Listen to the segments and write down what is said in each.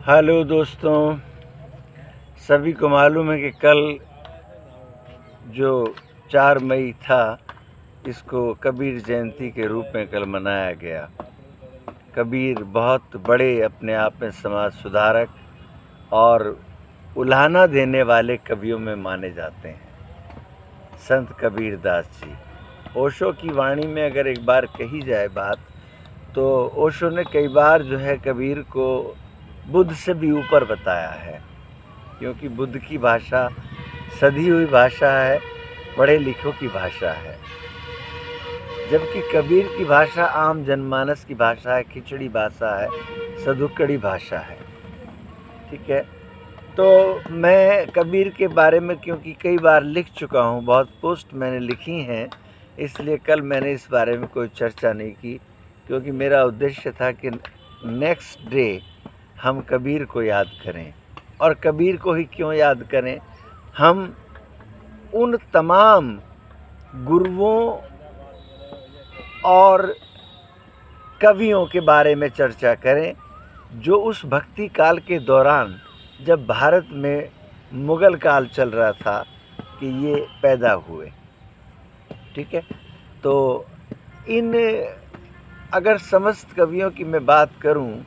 Hello दोस्तों, सभी को मालूम है कि कल जो 4 मई था, इसको कबीर जयंती के रूप में कल मनाया गया। कबीर बहुत बड़े अपने आप में समाज सुधारक और उल्हाना देने वाले कवियों में माने जाते हैं। संत कबीर दास जी। ओशो की वाणी में अगर एक बार कही जाए बात, तो ओशो ने कई बार जो है कबीर को बुद्ध से भी ऊपर बताया है, क्योंकि बुद्ध की भाषा सधी हुई भाषा है, पढ़े लिखों की भाषा है, जबकि कबीर की भाषा आम जनमानस की भाषा है, खिचड़ी भाषा है, सधुकड़ी भाषा है। ठीक है, तो मैं कबीर के बारे में क्योंकि कई बार लिख चुका हूँ, बहुत पोस्ट मैंने लिखी हैं, इसलिए कल मैंने इस बारे में कोई चर्चा नहीं की, क्योंकि मेरा उद्देश्य था कि नेक्स्ट डे हम कबीर को याद करें। और कबीर को ही क्यों याद करें, हम उन तमाम गुरुओं और कवियों के बारे में चर्चा करें जो उस भक्ति काल के दौरान, जब भारत में मुग़ल काल चल रहा था, कि ये पैदा हुए। ठीक है, तो इन अगर समस्त कवियों की मैं बात करूं,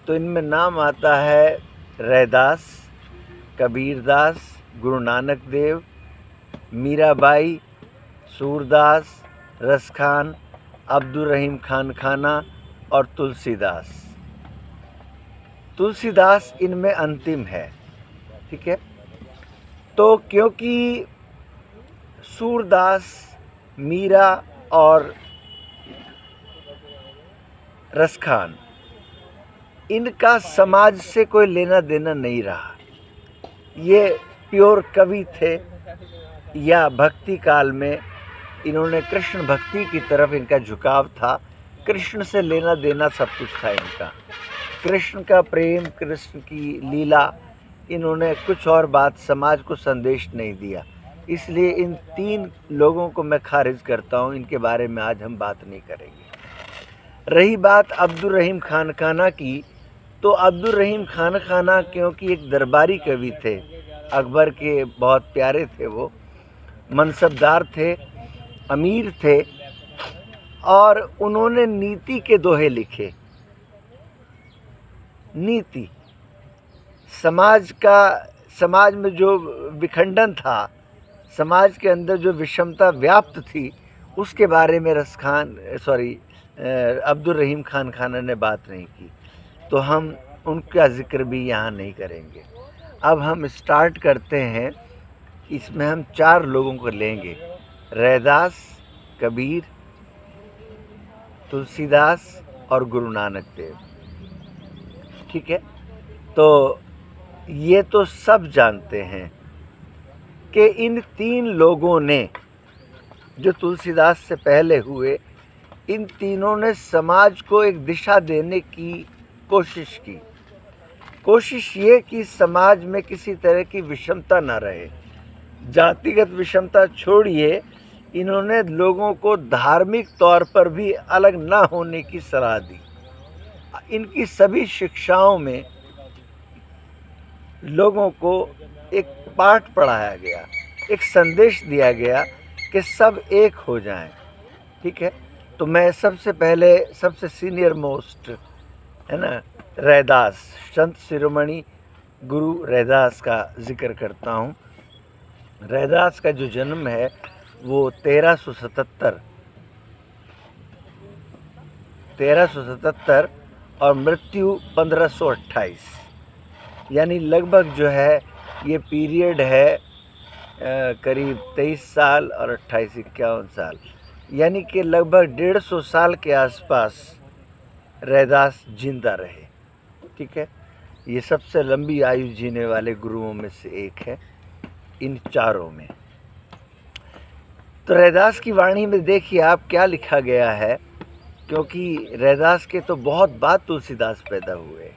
तो इनमें नाम आता है रैदास, कबीरदास, गुरु नानक देव, मीराबाई, सूरदास, रसखान, अब्दुल रहीम खान खाना और तुलसीदास। तुलसीदास इनमें अंतिम है। ठीक है, तो क्योंकि सूरदास, मीरा और रसखान, इनका समाज से कोई लेना देना नहीं रहा। ये प्योर कवि थे, या भक्ति काल में इन्होंने कृष्ण भक्ति की तरफ इनका झुकाव था। कृष्ण से लेना देना सब कुछ था इनका, कृष्ण का प्रेम, कृष्ण की लीला, इन्होंने कुछ और बात समाज को संदेश नहीं दिया। इसलिए इन 3 लोगों को मैं खारिज करता हूँ, इनके बारे में आज हम बात नहीं करेंगे। रही बात अब्दुल रहीम खान खाना की, तो अब्दुल रहीम खान खाना क्योंकि एक दरबारी कवि थे, अकबर के बहुत प्यारे थे, वो मनसबदार थे, अमीर थे, और उन्होंने नीति के दोहे लिखे। नीति, समाज में जो विखंडन था, समाज के अंदर जो विषमता व्याप्त थी, उसके बारे में अब्दुल रहीम खान खाना ने बात नहीं की, तो हम उनका जिक्र भी यहाँ नहीं करेंगे। अब हम स्टार्ट करते हैं। इसमें हम 4 लोगों को लेंगे, रैदास, कबीर, तुलसीदास और गुरु नानक देव। ठीक है, तो ये तो सब जानते हैं कि इन 3 लोगों ने, जो तुलसीदास से पहले हुए, इन तीनों ने समाज को एक दिशा देने की कोशिश की। कोशिश ये कि समाज में किसी तरह की विषमता ना रहे। जातिगत विषमता छोड़िए, इन्होंने लोगों को धार्मिक तौर पर भी अलग ना होने की सलाह दी। इनकी सभी शिक्षाओं में लोगों को एक पाठ पढ़ाया गया, एक संदेश दिया गया कि सब एक हो जाएं। ठीक है, तो मैं सबसे पहले सबसे सीनियर मोस्ट है ना, रैदास, संत शिरोमणि गुरु रैदास का जिक्र करता हूँ। रैदास का जो जन्म है वो 1377 और मृत्यु 1528, यानी लगभग जो है ये पीरियड है करीब 23 साल और 28-51 साल, यानी कि लगभग 150 साल के आसपास रैदास जिंदा रहे। ठीक है, ये सबसे लंबी आयु जीने वाले गुरुओं में से एक है इन 4 में। तो रैदास की वाणी में देखिए आप क्या लिखा गया है, क्योंकि रैदास के तो बहुत बाद तुलसीदास पैदा हुए,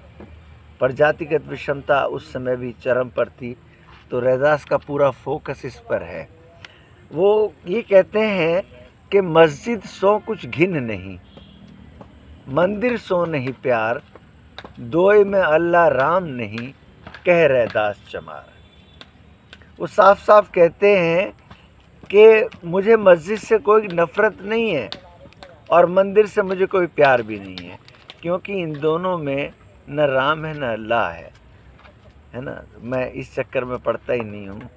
पर जातिगत विषमता उस समय भी चरम पर थी, तो रैदास का पूरा फोकस इस पर है। वो ये कहते हैं कि मस्जिद सो कुछ घिन नहीं, मंदिर सो नहीं प्यार, दोय में अल्लाह राम नहीं, कह रैदास चमार। वो साफ साफ कहते हैं कि मुझे मस्जिद से कोई नफ़रत नहीं है और मंदिर से मुझे कोई प्यार भी नहीं है, क्योंकि इन दोनों में न राम है न अल्लाह है ना। मैं इस चक्कर में पड़ता ही नहीं हूँ,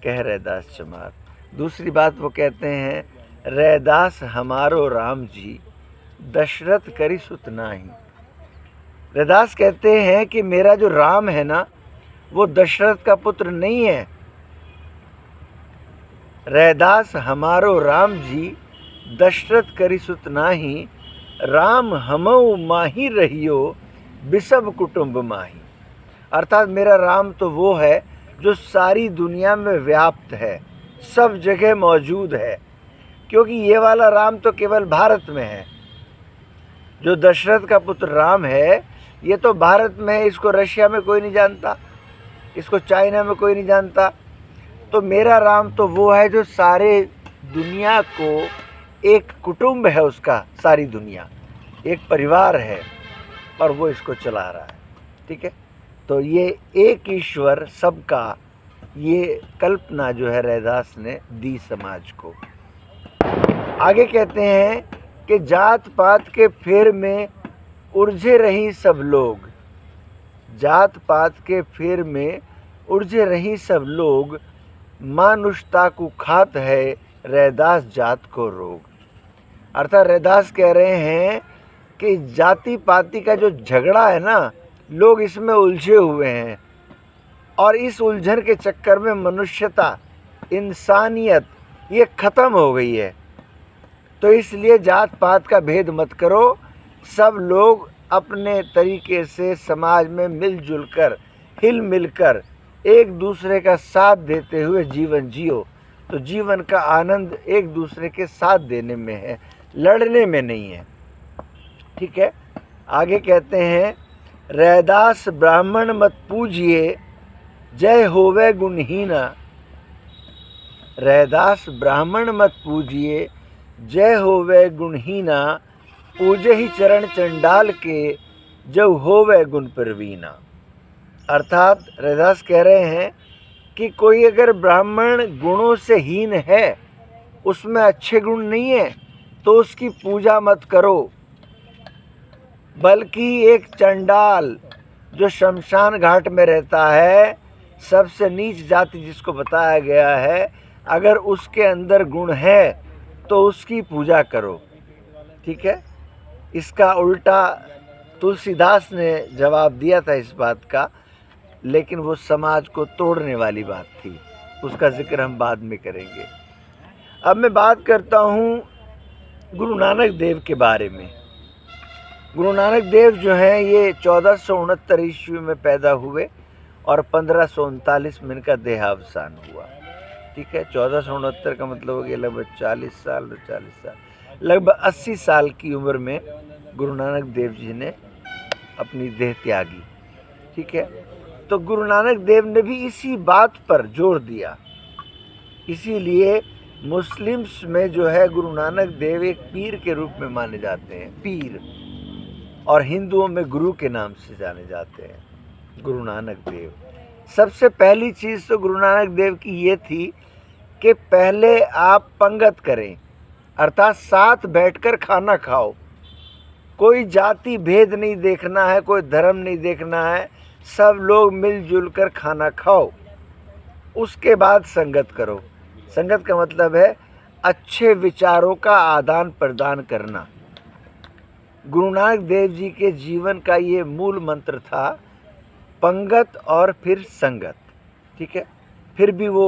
कह रैदास चमार। दूसरी बात वो कहते हैं, रैदास हमारो राम जी, दशरथ करी सुत नाही। रैदास कहते हैं कि मेरा जो राम है ना, वो दशरथ का पुत्र नहीं है। रैदास हमारो राम जी, दशरथ करी सुत नाही, राम हमऊ माही रहियो, बिसब कुटुंब माही। अर्थात मेरा राम तो वो है जो सारी दुनिया में व्याप्त है, सब जगह मौजूद है, क्योंकि ये वाला राम तो केवल भारत में है। जो दशरथ का पुत्र राम है, ये तो भारत में है, इसको रशिया में कोई नहीं जानता, इसको चाइना में कोई नहीं जानता। तो मेरा राम तो वो है जो सारे दुनिया को, एक कुटुंब है उसका, सारी दुनिया एक परिवार है और वो इसको चला रहा है। ठीक है, तो ये एक ईश्वर सबका, ये कल्पना जो है रैदास ने दी समाज को। आगे कहते हैं कि जात पात के फेर में उलझे रही सब लोग, जात पात के फेर में उलझे रही सब लोग, मानुषता को खात है रैदास जात को रोग। अर्थात रैदास कह रहे हैं कि जाति पाति का जो झगड़ा है ना, लोग इसमें उलझे हुए हैं और इस उलझन के चक्कर में मनुष्यता, इंसानियत ये ख़त्म हो गई है। तो इसलिए जात पात का भेद मत करो, सब लोग अपने तरीके से समाज में मिलजुल कर, हिल मिलकर एक दूसरे का साथ देते हुए जीवन जियो। तो जीवन का आनंद एक दूसरे के साथ देने में है, लड़ने में नहीं है। ठीक है, आगे कहते हैं, रैदास ब्राह्मण मत पूजिए, जय होवे गुणहीना। रैदास ब्राह्मण मत पूजिए, जय होवे गुणहीना, पूजे ही चरण चंडाल के, जब होवे गुण प्रवीणा। अर्थात रैदास कह रहे हैं कि कोई अगर ब्राह्मण गुणों से हीन है, उसमें अच्छे गुण नहीं है, तो उसकी पूजा मत करो, बल्कि एक चंडाल जो शमशान घाट में रहता है, सबसे नीच जाति जिसको बताया गया है, अगर उसके अंदर गुण है तो उसकी पूजा करो। ठीक है, इसका उल्टा तुलसीदास ने जवाब दिया था इस बात का, लेकिन वो समाज को तोड़ने वाली बात थी, उसका जिक्र हम बाद में करेंगे। अब मैं बात करता हूँ गुरु नानक देव के बारे में। गुरु नानक देव जो हैं, ये 1469 ईस्वी में पैदा हुए और 1539 में इनका देहावसान हुआ। ठीक है, 1469 का मतलब हो गया लगभग 40 साल, लगभग 80 साल की उम्र में गुरु नानक देव जी ने अपनी देह त्यागी। ठीक है, तो गुरु नानक देव ने भी इसी बात पर जोर दिया। इसीलिए मुस्लिम्स में जो है गुरु नानक देव एक पीर के रूप में माने जाते हैं, पीर, और हिंदुओं में गुरु के नाम से जाने जाते हैं गुरु नानक देव। सबसे पहली चीज़ तो गुरु नानक देव की ये थी कि पहले आप पंगत करें, अर्थात साथ बैठकर खाना खाओ। कोई जाति भेद नहीं देखना है, कोई धर्म नहीं देखना है, सब लोग मिलजुल कर खाना खाओ। उसके बाद संगत करो। संगत का मतलब है अच्छे विचारों का आदान प्रदान करना। गुरु नानक देव जी के जीवन का ये मूल मंत्र था, पंगत और फिर संगत। ठीक है, फिर भी वो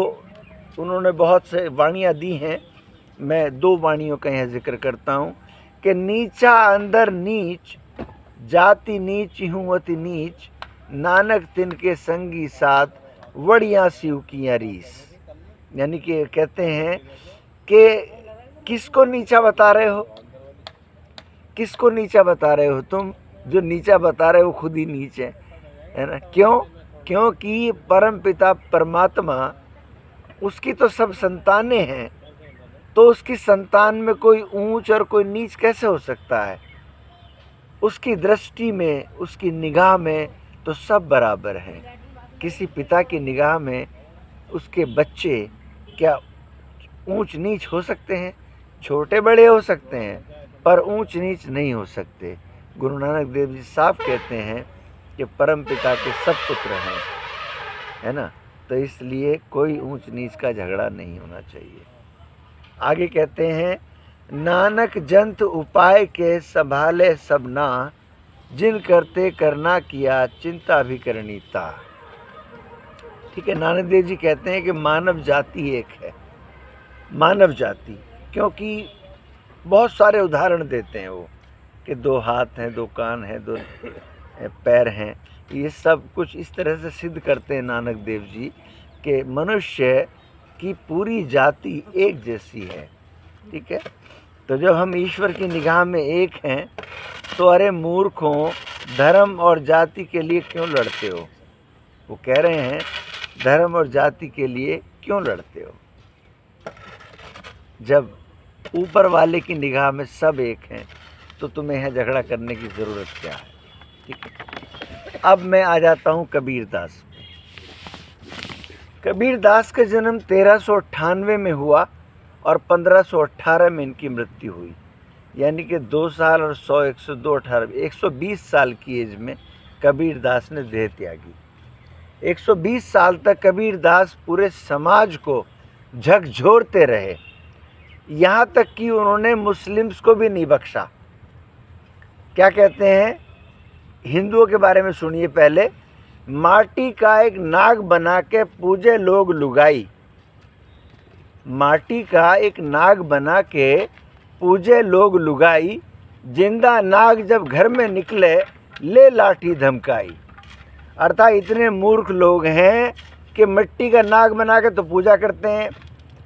उन्होंने बहुत से वाणियाँ दी हैं, मैं 2 वाणियों का यहाँ जिक्र करता हूँ कि नीचा अंदर नीच, जाति नीच हूँ अति नीच, नानक तिनके संगी साथ, वड़िया सिव किया रीस। यानी कि कहते हैं कि किसको नीचा बता रहे हो, किसको नीचा बता रहे हो तुम? जो नीचा बता रहे हो खुद ही नीच है ना। क्यों? क्योंकि परम पिता परमात्मा, उसकी तो सब संतानें हैं, तो उसकी संतान में कोई ऊंच और कोई नीच कैसे हो सकता है? उसकी दृष्टि में, उसकी निगाह में तो सब बराबर हैं। किसी पिता की निगाह में उसके बच्चे क्या ऊंच नीच हो सकते हैं? छोटे बड़े हो सकते हैं, पर ऊंच नीच नहीं हो सकते। गुरु नानक देव जी साफ कहते हैं कि परम पिता के सब पुत्र हैं, है ना। तो इसलिए कोई ऊंच नीच का झगड़ा नहीं होना चाहिए। आगे कहते हैं, नानक जंत उपाय के संभाले सबना, जिन करते करना किया चिंता भी करनी ता। ठीक है, नानक देव जी कहते हैं कि मानव जाति एक है। मानव जाति, क्योंकि बहुत सारे उदाहरण देते हैं वो कि 2 हाथ हैं, 2 कान हैं, 2 पैर हैं। ये सब कुछ इस तरह से सिद्ध करते हैं नानक देव जी कि मनुष्य की पूरी जाति एक जैसी है। ठीक है, तो जब हम ईश्वर की निगाह में एक हैं तो अरे मूर्खों, धर्म और जाति के लिए क्यों लड़ते हो? वो कह रहे हैं, धर्म और जाति के लिए क्यों लड़ते हो, जब ऊपर वाले की निगाह में सब एक हैं, तो तुम्हें यहाँ झगड़ा करने की ज़रूरत क्या है? ठीक है, अब मैं आ जाता हूँ कबीरदास पे। कबीरदास का जन्म 1398 में हुआ और 1518 में इनकी मृत्यु हुई। यानी कि 2 साल और 100, 102, 18, 120 साल की एज में कबीरदास ने देह त्यागी। 120 साल तक कबीरदास पूरे समाज को झकझोरते रहे, यहाँ तक कि उन्होंने मुस्लिम्स को भी नहीं बख्शा। क्या कहते हैं? हिंदुओं के बारे में सुनिए पहले। माटी का एक नाग बना के पूजे लोग लुगाई। माटी का एक नाग बना के पूजे लोग लुगाई, जिंदा नाग जब घर में निकले ले लाठी धमकाई। अर्थात इतने मूर्ख लोग हैं कि मिट्टी का नाग बना के तो पूजा करते हैं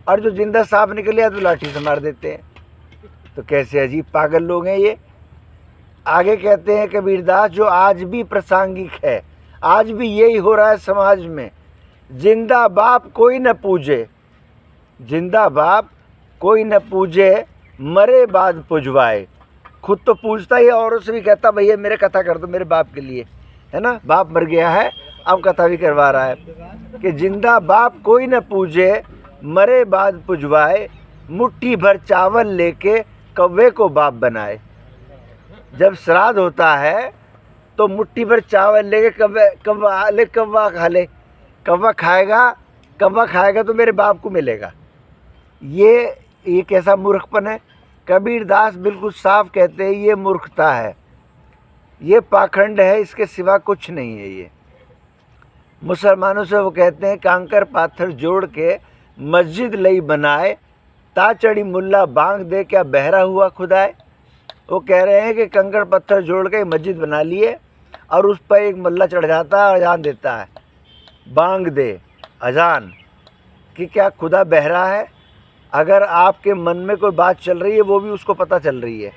और जो जिंदा सांप निकल गया तो लाठी से मार देते हैं। तो कैसे अजीब पागल लोग हैं ये। आगे कहते हैं कबीरदास, जो आज भी प्रासंगिक है, आज भी यही हो रहा है समाज में। जिंदा बाप कोई न पूजे, जिंदा बाप कोई न पूजे, मरे बाद पुजवाए। खुद तो पूजता ही, औरों से भी कहता भैया मेरे कथा कर दो मेरे बाप के लिए, है ना। बाप मर गया है, अब कथा भी करवा रहा है कि जिंदा बाप कोई न पूजे, मरे बाद पुजवाए, मुट्ठी भर चावल लेके कौवे को बाप बनाए। जब श्राद्ध होता है तो मुट्ठी भर चावल लेके कौवा खा ले। कौवा खाएगा तो मेरे बाप को मिलेगा। ये कैसा मूर्खपन है? कबीरदास बिल्कुल साफ कहते हैं ये मूर्खता है, ये पाखंड है, इसके सिवा कुछ नहीं है ये। मुसलमानों से वो कहते हैं कांकर पाथर जोड़ के मस्जिद लई बनाए, ता चढ़ी मुल्ला बांग दे क्या बहरा हुआ खुदाए। वो कह रहे हैं कि कंकड़ पत्थर जोड़ के मस्जिद बना लिए और उस पर एक मुल्ला चढ़ जाता है, अजान देता है, बांग दे अजान कि क्या खुदा बहरा है? अगर आपके मन में कोई बात चल रही है वो भी उसको पता चल रही है,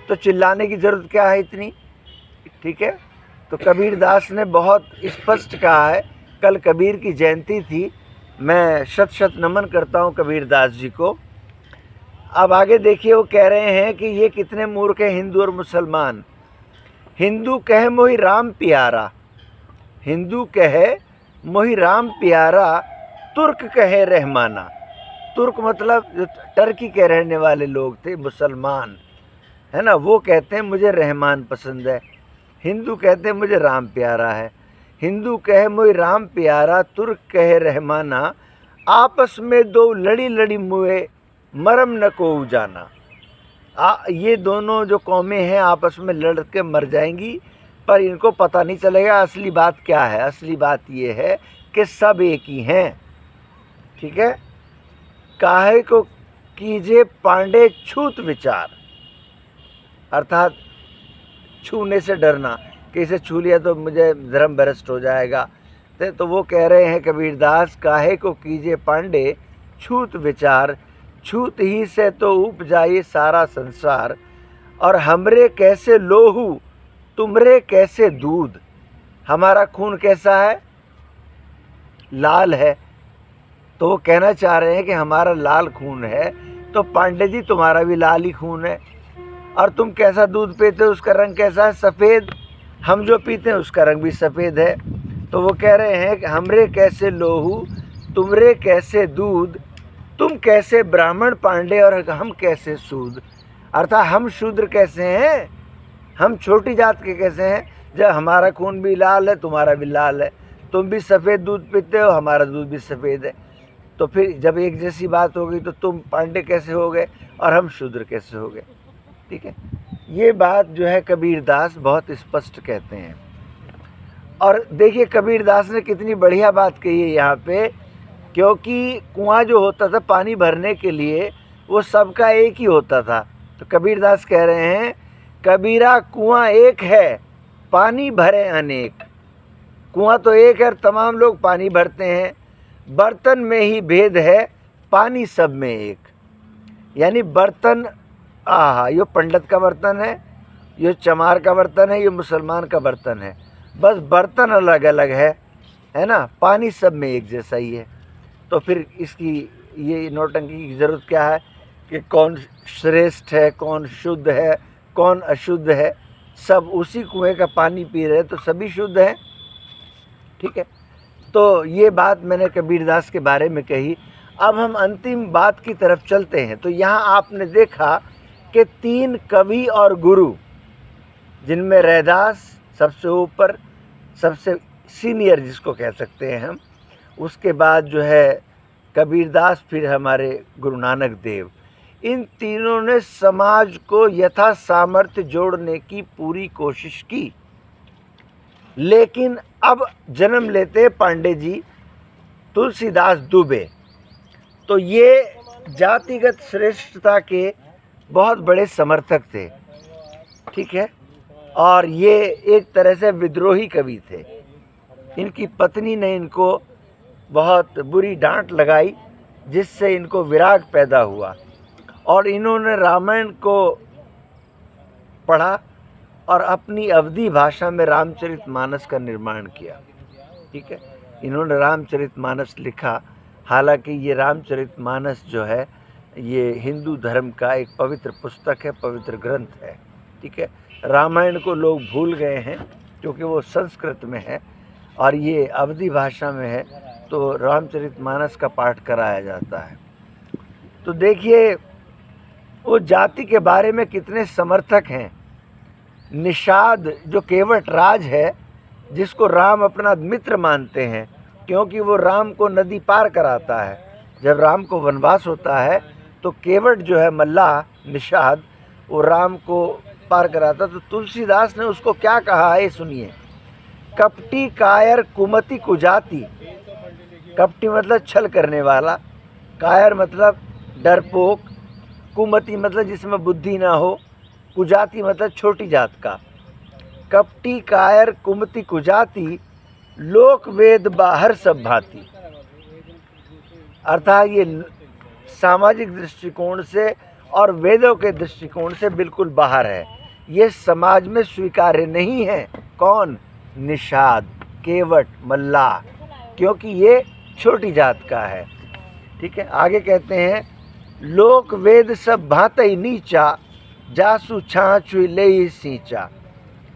तो चिल्लाने की ज़रूरत क्या है इतनी? ठीक है, तो कबीरदास ने बहुत स्पष्ट कहा है। कल कबीर की जयंती थी, मैं शत शत नमन करता हूँ कबीरदास जी को। अब आगे देखिए, वो कह रहे हैं कि ये कितने मूर्ख हैं हिंदू और मुसलमान। हिंदू कहे मोहि राम प्यारा, हिंदू कहे मोहि राम प्यारा, तुर्क कहे रहमाना। तुर्क मतलब जो टर्की के रहने वाले लोग थे, मुसलमान, है ना, वो कहते हैं मुझे रहमान पसंद है। हिंदू कहते हैं मुझे राम प्यारा है। हिंदू कहे मोहि राम प्यारा, तुर्क कहे रहमाना, आपस में दो लड़ी लड़ी मुए, मरम न को जाना। ये दोनों जो कौमें हैं आपस में लड़ के मर जाएंगी, पर इनको पता नहीं चलेगा असली बात क्या है। असली बात ये है कि सब एक ही हैं। ठीक है, काहे को कीजिए पांडे छूत विचार, अर्थात छूने से डरना कि इसे छू लिया तो मुझे धर्म भ्रष्ट हो जाएगा। तो वो कह रहे हैं कबीरदास, काहे को कीजिए पांडे छूत विचार, छूत ही से तो उपजाए सारा संसार, और हमरे कैसे लोहू तुमरे कैसे दूध। हमारा खून कैसा है? लाल है। तो वो कहना चाह रहे हैं कि हमारा लाल खून है, तो पांडे जी तुम्हारा भी लाल ही खून है। और तुम कैसा दूध पीते हो, उसका रंग कैसा है, सफ़ेद। हम जो पीते हैं उसका रंग भी सफ़ेद है। तो वो कह रहे हैं कि हमरे कैसे लोहू, तुमरे कैसे दूध, तुम कैसे ब्राह्मण पांडे और हम कैसे सूद। अर्थात हम शूद्र कैसे हैं, हम छोटी जात के कैसे हैं, जब हमारा खून भी लाल है, तुम्हारा भी लाल है, तुम भी सफ़ेद दूध पीते हो, हमारा दूध भी सफ़ेद है। तो फिर जब एक जैसी बात हो गई तो तुम पांडे कैसे हो गए और हम शूद्र कैसे हो गए। ठीक है, ये बात जो है कबीरदास बहुत स्पष्ट कहते हैं। और देखिए कबीरदास ने कितनी बढ़िया बात कही है यहाँ पे, क्योंकि कुआं जो होता था पानी भरने के लिए वो सबका एक ही होता था। तो कबीरदास कह रहे हैं, कबीरा कुआं एक है, पानी भरे अनेक। कुआं तो एक है, तमाम लोग पानी भरते हैं, बर्तन में ही भेद है, पानी सब में एक। यानी बर्तन, ये पंडित का बर्तन है, ये चमार का बर्तन है, ये मुसलमान का बर्तन है, बस बर्तन अलग अलग है ना, पानी सब में एक जैसा ही है। तो फिर इसकी ये नौटंकी की ज़रूरत क्या है कि कौन श्रेष्ठ है, कौन शुद्ध है, कौन अशुद्ध है, सब उसी कुएं का पानी पी रहे तो सभी शुद्ध हैं। ठीक है, तो ये बात मैंने कबीरदास के बारे में कही। अब हम अंतिम बात की तरफ चलते हैं। तो यहाँ आपने देखा कि 3 कवि और गुरु, जिनमें रैदास सबसे ऊपर, सबसे सीनियर जिसको कह सकते हैं हम, उसके बाद जो है कबीरदास, फिर हमारे गुरु नानक देव, इन तीनों ने समाज को यथा सामर्थ्य जोड़ने की पूरी कोशिश की। लेकिन अब जन्म लेते पांडे जी तुलसीदास दुबे। तो ये जातिगत श्रेष्ठता के बहुत बड़े समर्थक थे। ठीक है, और ये एक तरह से विद्रोही कवि थे। इनकी पत्नी ने इनको बहुत बुरी डांट लगाई, जिससे इनको विराग पैदा हुआ, और इन्होंने रामायण को पढ़ा और अपनी अवधी भाषा में रामचरितमानस का निर्माण किया। ठीक है, इन्होंने रामचरितमानस लिखा। हालांकि ये रामचरितमानस जो है ये हिंदू धर्म का एक पवित्र पुस्तक है, पवित्र ग्रंथ है। ठीक है, रामायण को लोग भूल गए हैं क्योंकि वो संस्कृत में है और ये अवधी भाषा में है, तो रामचरितमानस का पाठ कराया जाता है। तो देखिए वो जाति के बारे में कितने समर्थक हैं। निषाद जो केवट राज है, जिसको राम अपना मित्र मानते हैं, क्योंकि वो राम को नदी पार कराता है। जब राम को वनवास होता है तो केवट जो है मल्लाह निषाद, वो राम को पार कराता। तो तुलसीदास ने उसको क्या कहा है सुनिए, कपटी कायर कुमति कुजाति। कपटी मतलब छल करने वाला, कायर मतलब डरपोक, कुमति मतलब जिसमें बुद्धि ना हो, कुजाति मतलब छोटी जात का। कपटी कायर कुमति कुजाति, लोक वेद बाहर सब भांति। अर्थात ये सामाजिक दृष्टिकोण से और वेदों के दृष्टिकोण से बिल्कुल बाहर है, ये समाज में स्वीकार्य नहीं है। कौन? निषाद, केवट, मल्लाह, क्योंकि ये छोटी जात का है। ठीक है, आगे कहते हैं, लोक वेद सब भांति नीचा, जासु छाछुई ले सींचा।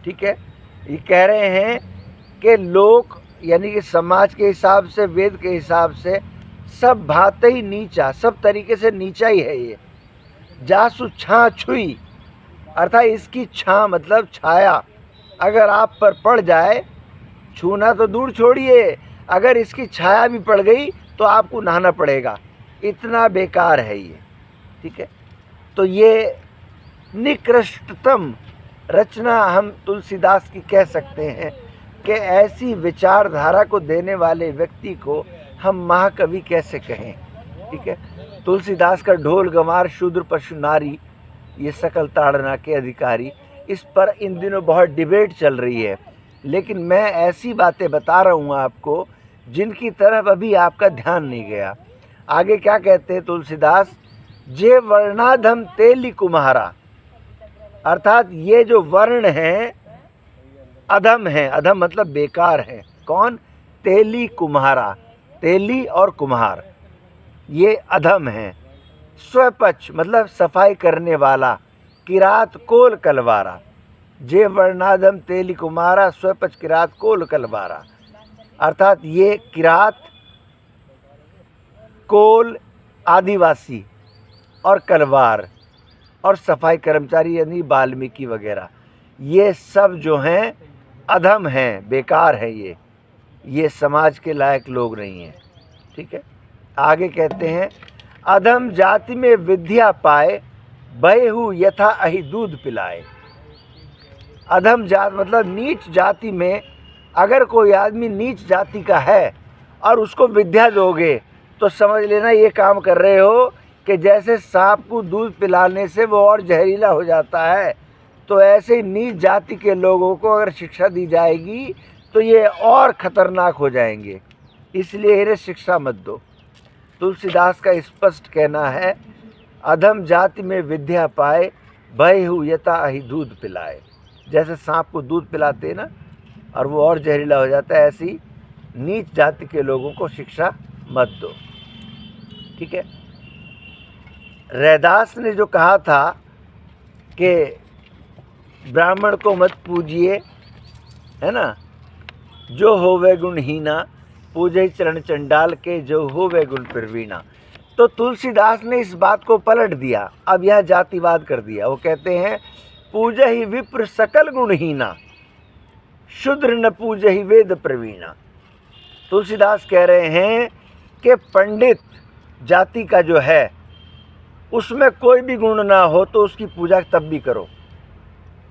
ठीक है, ये कह रहे हैं कि लोक यानी कि समाज के हिसाब से, वेद के हिसाब से सब भांति नीचा, सब तरीके से नीचा ही है ये। जासु छा छुई, अर्थात इसकी छा मतलब छाया अगर आप पर पड़ जाए, छूना तो दूर छोड़िए, अगर इसकी छाया भी पड़ गई तो आपको नहाना पड़ेगा, इतना बेकार है ये। ठीक है, तो ये निकृष्टतम रचना हम तुलसीदास की कह सकते हैं कि ऐसी विचारधारा को देने वाले व्यक्ति को हम महाकवि कैसे कहें। ठीक है, तुलसीदास का ढोल गंवार शूद्र पशु नारी, ये सकल ताड़ना के अधिकारी, इस पर इन दिनों बहुत डिबेट चल रही है। लेकिन मैं ऐसी बातें बता रहा हूँ आपको जिनकी तरफ अभी आपका ध्यान नहीं गया। आगे क्या कहते हैं तुलसीदास, जे वर्णाधम तेली कुम्हारा, अर्थात ये जो वर्ण हैं अधम हैं, अधम मतलब बेकार हैं। कौन? तेली कुम्हारा, तेली और कुम्हार ये अधम हैं। स्वपक्ष मतलब सफाई करने वाला, किरात कोल कलवारा, जे वर्णाधम तेली कुमारा, स्वपच किरात कोल कलवारा। अर्थात ये किरात, कोल आदिवासी और कलवार और सफाई कर्मचारी यानी वाल्मीकि वगैरह, ये सब जो हैं अधम हैं, बेकार हैं, ये समाज के लायक लोग नहीं हैं। ठीक है, आगे कहते हैं, अधम जाति में विद्या पाए, बहेहु यथा अहि दूध पिलाए। अधम जात मतलब नीच जाति में अगर कोई आदमी नीच जाति का है और उसको विद्या दोगे तो समझ लेना ये काम कर रहे हो कि जैसे सांप को दूध पिलाने से वो और जहरीला हो जाता है, तो ऐसे ही नीच जाति के लोगों को अगर शिक्षा दी जाएगी तो ये और ख़तरनाक हो जाएंगे, इसलिए इन्हें शिक्षा मत दो। तुलसीदास का स्पष्ट कहना है, अधम जाति में विद्या पाए, बहेहु यथा अहि दूध पिलाए। जैसे सांप को दूध पिलाते ना और वो और जहरीला हो जाता है, ऐसी नीच जाति के लोगों को शिक्षा मत दो। ठीक है, रैदास ने जो कहा था कि ब्राह्मण को मत पूजिए, है ना, जो होवे गुणहीना, पूजे चरण चंडाल के, जो होवे गुण प्रवीणा। तो तुलसीदास ने इस बात को पलट दिया, अब यह जातिवाद कर दिया। वो कहते हैं, पूजे ही विप्र सकल गुणहीना, शूद्र न पूजे ही वेद प्रवीणा। तुलसीदास कह रहे हैं कि पंडित जाति का जो है उसमें कोई भी गुण ना हो तो उसकी पूजा तब भी करो,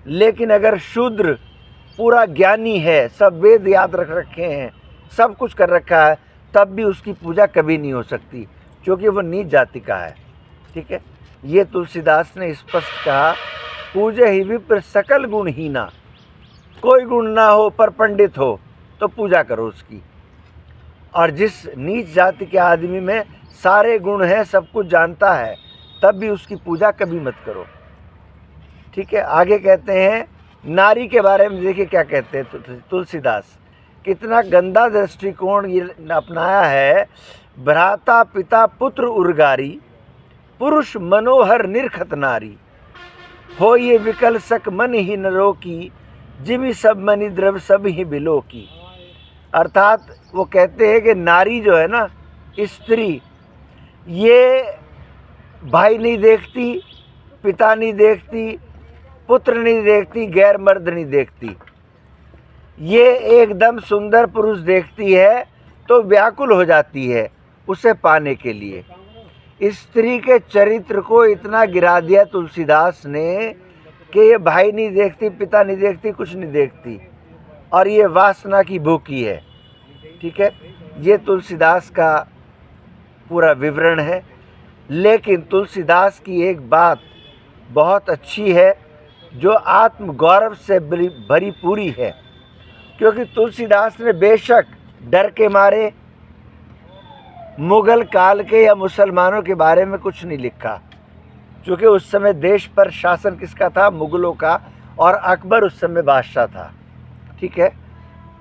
लेकिन अगर शूद्र पूरा ज्ञानी है, सब वेद याद रख रखे हैं, सब कुछ कर रखा है, तब भी उसकी पूजा कभी नहीं हो सकती, क्योंकि वो नीच जाति का है। ठीक है, ये तुलसीदास ने स्पष्ट कहा, पूजे ही विप्र सकल गुणहीना, कोई गुण ना हो पर पंडित हो तो पूजा करो उसकी। और जिस नीच जाति के आदमी में सारे गुण हैं, सब कुछ जानता है, तब भी उसकी पूजा कभी मत करो। ठीक है, आगे कहते हैं, नारी के बारे में देखिए क्या कहते हैं तुलसीदास, कितना गंदा दृष्टिकोण ये अपनाया है। भ्राता पिता पुत्र उर्गारी, पुरुष मनोहर निरखत नारी, हो ये विकल सक मन ही न रोकी, जिमी सब मनि द्रव सब ही बिलोकी। अर्थात वो कहते हैं कि नारी जो है ना, स्त्री, ये भाई नहीं देखती, पिता नहीं देखती, पुत्र नहीं देखती, गैर मर्द नहीं देखती, ये एकदम सुंदर पुरुष देखती है तो व्याकुल हो जाती है उसे पाने के लिए। स्त्री के चरित्र को इतना गिरा दिया तुलसीदास ने कि ये भाई नहीं देखती, पिता नहीं देखती, कुछ नहीं देखती, और ये वासना की भूखी है। ठीक है, ये तुलसीदास का पूरा विवरण है। लेकिन तुलसीदास की एक बात बहुत अच्छी है जो आत्म गौरव से भरी पूरी है, क्योंकि तुलसीदास ने बेशक डर के मारे मुग़ल काल के या मुसलमानों के बारे में कुछ नहीं लिखा, क्योंकि उस समय देश पर शासन किसका था? मुग़लों का, और अकबर उस समय बादशाह था। ठीक है,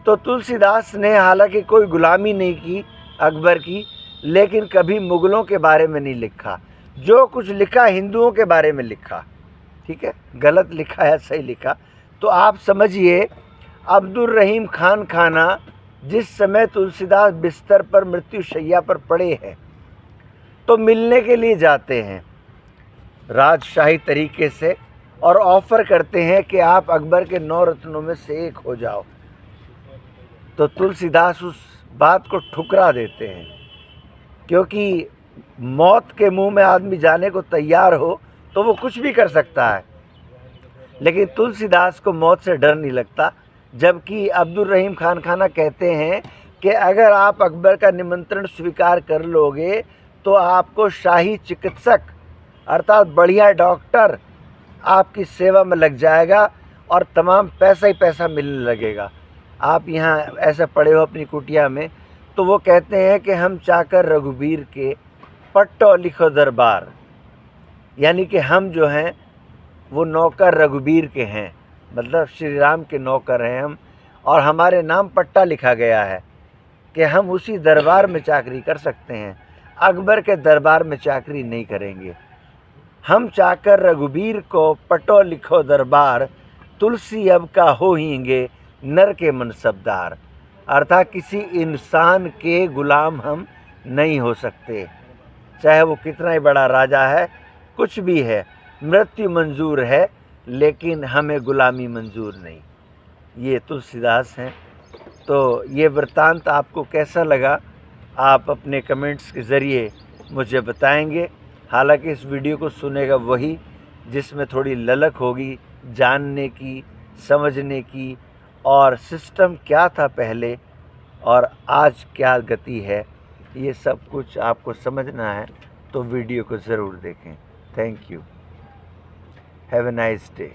तो तुलसीदास ने हालांकि कोई गुलामी नहीं की अकबर की, लेकिन कभी मुग़लों के बारे में नहीं लिखा। जो कुछ लिखा हिंदुओं के बारे में लिखा। ठीक है, गलत लिखा है सही लिखा। तो आप समझिए, अब्दुल रहीम खान खाना जिस समय तुलसीदास बिस्तर पर मृत्यु शैया पर पड़े हैं तो मिलने के लिए जाते हैं राजशाही तरीके से, और ऑफ़र करते हैं कि आप अकबर के 9 रत्नों में से एक हो जाओ। तो तुलसीदास उस बात को ठुकरा देते हैं, क्योंकि मौत के मुंह में आदमी जाने को तैयार हो तो वो कुछ भी कर सकता है, लेकिन तुलसीदास को मौत से डर नहीं लगता। जबकि अब्दुल रहीम खान खाना कहते हैं कि अगर आप अकबर का निमंत्रण स्वीकार कर लोगे तो आपको शाही चिकित्सक अर्थात बढ़िया डॉक्टर आपकी सेवा में लग जाएगा और तमाम पैसा ही पैसा मिलने लगेगा। आप यहाँ ऐसा पड़े हो अपनी कुटिया में, तो वो कहते हैं कि हम चाकर रघुबीर के पट्टो लिखो दरबार, यानी कि हम जो हैं वो नौकर रघुबीर के हैं, मतलब श्री राम के नौकर हैं हम, और हमारे नाम पट्टा लिखा गया है कि हम उसी दरबार में चाकरी कर सकते हैं, अकबर के दरबार में चाकरी नहीं करेंगे। हम चाकर रघुबीर को पटो लिखो दरबार, तुलसी अब का हो हींगे नर के मनसबदार। अर्थात किसी इंसान के गुलाम हम नहीं हो सकते, चाहे वो कितना ही बड़ा राजा है, कुछ भी है। मृत्यु मंजूर है लेकिन हमें गुलामी मंजूर नहीं। ये तुलसीदास हैं। तो ये वृत्तांत आपको कैसा लगा, आप अपने कमेंट्स के ज़रिए मुझे बताएंगे। हालांकि इस वीडियो को सुनेगा वही जिसमें थोड़ी ललक होगी जानने की, समझने की, और सिस्टम क्या था पहले और आज क्या गति है, ये सब कुछ आपको समझना है तो वीडियो को ज़रूर देखें। Thank you. Have a nice day.